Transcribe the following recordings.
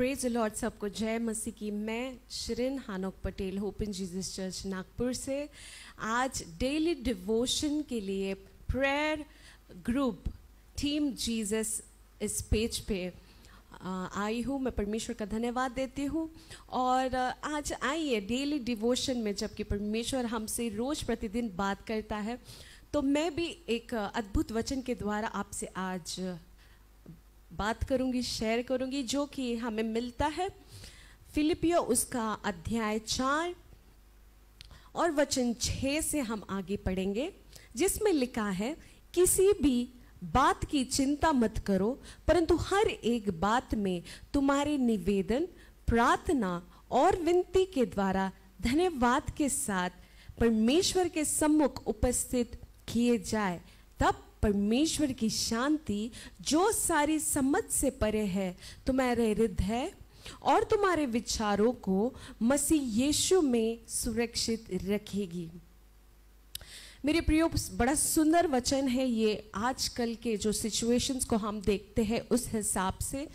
Praise the Lord. सबको जय मसीह की। मैं Shirin Hanok Patel, hope in Jesus church Nagpur से आज डेली डिवोशन के लिए प्रेयर ग्रुप टीम जीसस इस पेज पे आई हूँ। मैं परमेश्वर का धन्यवाद देती हूँ। और आज आइए डेली डिवोशन में, जबकि परमेश्वर हमसे रोज प्रतिदिन बात करता है, तो मैं भी एक अद्भुत वचन के द्वारा आपसे आज बात करूंगी, शेयर करूंगी, जो कि हमें मिलता है फिलिपियों उसका अध्याय 4 और वचन 6 से हम आगे पढ़ेंगे, जिसमें लिखा है, किसी भी बात की चिंता मत करो, परंतु हर एक बात में तुम्हारे निवेदन, प्रार्थना और विनती के द्वारा धन्यवाद के साथ परमेश्वर के सम्मुख उपस्थित किए जाए। तब परमेश्वर की शांति, जो सारी समझ से परे है, तुम्हारे हृदय और तुम्हारे विचारों को मसीह यीशु में सुरक्षित रखेगी। मेरे प्रियो, बड़ा सुंदर वचन है ये। आजकल के जो सिचुएशंस को हम देखते हैं उस हिसाब से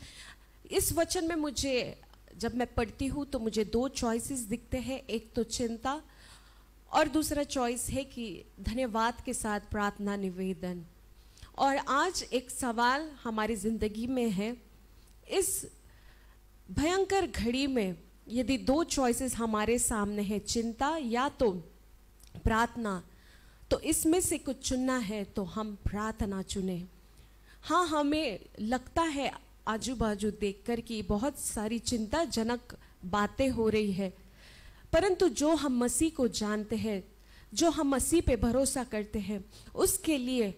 इस वचन में मुझे, जब मैं पढ़ती हूँ तो मुझे 2 चॉइसेस दिखते हैं। एक तो चिंता और दूसरा चॉइस है कि धन्यवाद के साथ प्रार्थना, निवेदन। और आज एक सवाल हमारी जिंदगी में है, इस भयंकर घड़ी में यदि 2 चॉइसेस हमारे सामने है, चिंता या तो प्रार्थना, तो इसमें से कुछ चुनना है तो हम प्रार्थना चुने। हाँ, हमें लगता है आजू बाजू देखकर कि बहुत सारी चिंताजनक बातें हो रही है, परंतु जो हम मसीह को जानते हैं, जो हम मसीह पे भरोसा करते हैं, उसके लिए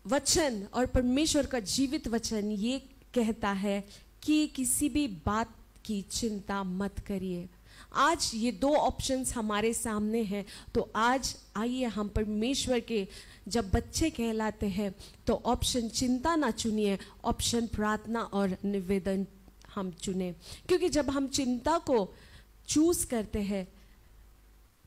वचन और परमेश्वर का जीवित वचन ये कहता है कि किसी भी बात की चिंता मत करिए। आज ये 2 ऑप्शंस हमारे सामने हैं, तो आज आइए हम परमेश्वर के जब बच्चे कहलाते हैं तो ऑप्शन चिंता ना चुनिए, ऑप्शन प्रार्थना और निवेदन हम चुने। क्योंकि जब हम चिंता को चूज करते हैं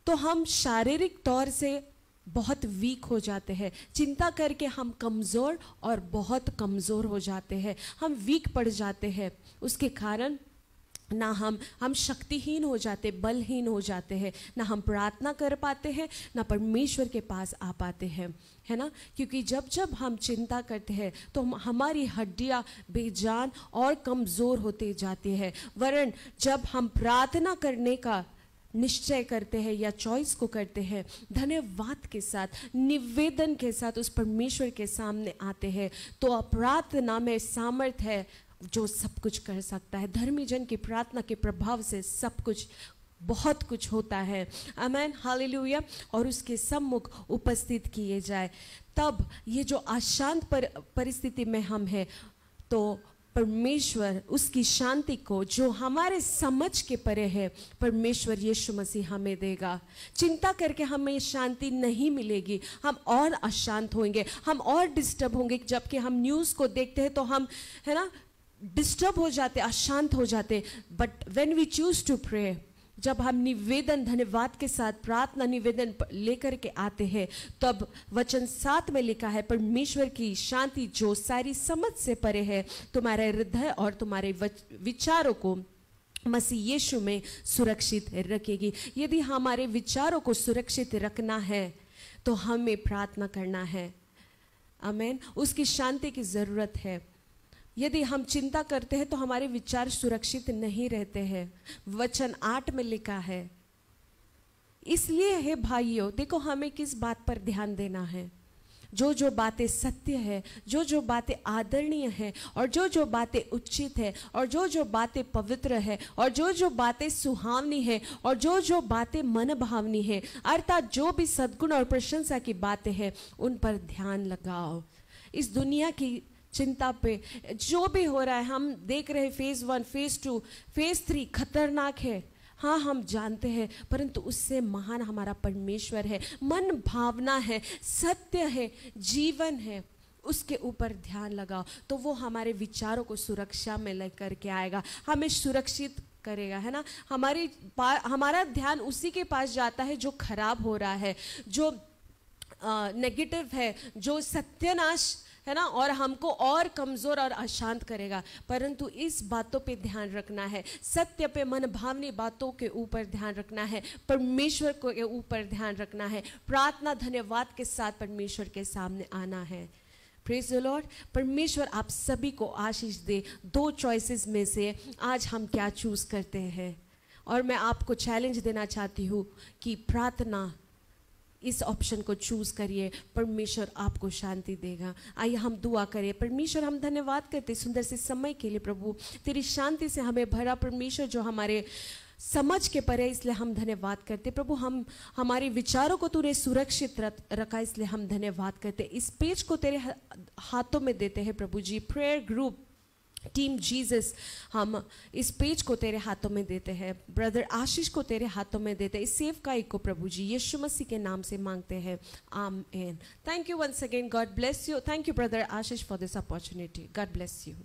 तो हम शारीरिक तौर से बहुत वीक हो जाते हैं। चिंता करके हम कमज़ोर और बहुत कमज़ोर हो जाते हैं, हम वीक पड़ जाते हैं। उसके कारण ना हम शक्तिहीन हो जाते, बलहीन हो जाते हैं, ना हम प्रार्थना कर पाते हैं, ना परमेश्वर के पास आ पाते हैं, है ना। क्योंकि जब जब हम चिंता करते हैं तो हमारी हड्डियां बेजान और कमज़ोर होते जाती है। वरन जब हम प्रार्थना करने का निश्चय करते हैं या चॉइस को करते हैं, धन्यवाद के साथ, निवेदन के साथ उस परमेश्वर के सामने आते हैं, तो प्रार्थना में सामर्थ्य है जो सब कुछ कर सकता है। धर्मी जन की प्रार्थना के प्रभाव से सब कुछ, बहुत कुछ होता है। आमेन, हालेलुया। और उसके सम्मुख उपस्थित किए जाए, तब ये जो अशांत परिस्थिति में हम हैं, तो परमेश्वर उसकी शांति को, जो हमारे समझ के परे है, परमेश्वर यीशु मसीह हमें देगा। चिंता करके हमें शांति नहीं मिलेगी, हम और अशांत होंगे, हम और डिस्टर्ब होंगे। जबकि हम न्यूज़ को देखते हैं तो हम, है ना, डिस्टर्ब हो जाते, अशांत हो जाते। But when we choose to pray, जब हम निवेदन, धन्यवाद के साथ प्रार्थना निवेदन लेकर के आते हैं, तब वचन 7 में लिखा है, परमेश्वर की शांति जो सारी समझ से परे है, तुम्हारे हृदय और तुम्हारे विचारों को मसीह यीशु में सुरक्षित रखेगी। यदि हमारे विचारों को सुरक्षित रखना है तो हमें प्रार्थना करना है। आमीन। उसकी शांति की जरूरत है। यदि हम चिंता करते हैं तो हमारे विचार सुरक्षित नहीं रहते हैं। वचन 8 में लिखा है, इसलिए है भाइयों, देखो हमें किस बात पर ध्यान देना है। जो जो बातें सत्य है, जो जो बातें आदरणीय है, और जो जो बातें उचित है, और जो जो बातें पवित्र है, और जो जो बातें सुहावनी है, और जो जो बातें मन भावनी है, अर्थात जो भी सद्गुण और प्रशंसा की बातें हैं, उन पर ध्यान लगाओ। इस दुनिया की चिंता पे जो भी हो रहा है, हम देख रहे हैं फेज 1, फेज 2, फेज 3 खतरनाक है। हाँ, हम जानते हैं, परंतु उससे महान हमारा परमेश्वर है, मन भावना है, सत्य है, जीवन है। उसके ऊपर ध्यान लगाओ तो वो हमारे विचारों को सुरक्षा में लेकर के आएगा, हमें सुरक्षित करेगा, है ना। हमारा ध्यान उसी के पास जाता है जो खराब हो रहा है, जो नेगेटिव है, जो सत्यानाश है ना, और हमको और कमज़ोर और अशांत करेगा। परंतु इस बातों पे ध्यान रखना है, सत्य पे, मन भावनी बातों के ऊपर ध्यान रखना है, परमेश्वर के ऊपर ध्यान रखना है, प्रार्थना धन्यवाद के साथ परमेश्वर के सामने आना है। Praise the Lord. परमेश्वर आप सभी को आशीष दे। 2 चॉइसेस में से आज हम क्या चूज करते हैं? और मैं आपको चैलेंज देना चाहती हूँ कि प्रार्थना, इस ऑप्शन को चूज करिए, परमेश्वर आपको शांति देगा। आइए हम दुआ करें। परमेश्वर, हम धन्यवाद करते सुंदर से समय के लिए। प्रभु, तेरी शांति से हमें भरा परमेश्वर, जो हमारे समझ के परे, इसलिए हम धन्यवाद करते। प्रभु, हम हमारे विचारों को तूने सुरक्षित रखा, इसलिए हम धन्यवाद करते। इस पेज को तेरे हाथों में देते हैं प्रभु जी। प्रेयर ग्रुप टीम जीसस, हम इस पेज को तेरे हाथों में देते हैं। ब्रदर आशीष को तेरे हाथों में देते हैं। इस सेवकाई को प्रभु जी यीशु मसीह के नाम से मांगते हैं, आमीन। Thank you once again, God bless you. Thank you brother Ashish for this opportunity. God bless you.